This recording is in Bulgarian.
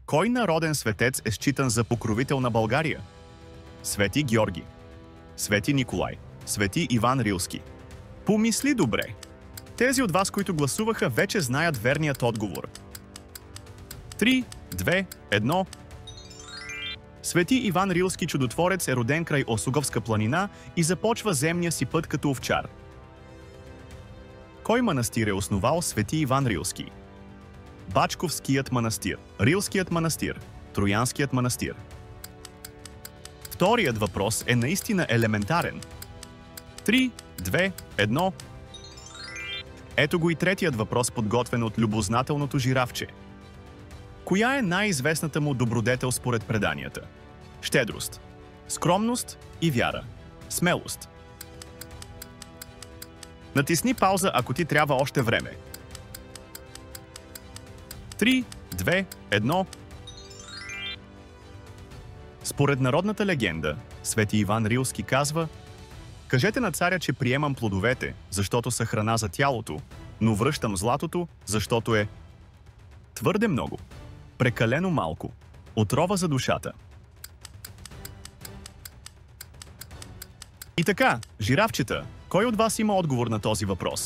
Кой народен светец е считан за покровител на България? Свети Георги, Свети Николай, Свети Иван Рилски. Помисли добре. Тези от вас, които гласуваха, вече знаят верният отговор. 3, 2, 1. Свети Иван Рилски чудотворец е роден край Осоговска планина и започва земния си път като овчар. Кой манастир е основал Свети Иван Рилски? Бачковският манастир, Рилският манастир, Троянският манастир. Вторият въпрос е наистина елементарен. 3, 2, 1. Ето го и третият въпрос, подготвен от любознателното жирафче. Коя е най-известната му добродетел според преданията? Щедрост, скромност и вяра, смелост. Натисни пауза, ако ти трябва още време. 3, 2, 1. Според народната легенда, Свети Иван Рилски казва: „Кажете на царя, че приемам плодовете, защото са храна за тялото, но връщам златото, защото е твърде много, прекалено малко, отрова за душата.“ И така, жирафчета, кой от вас има отговор на този въпрос?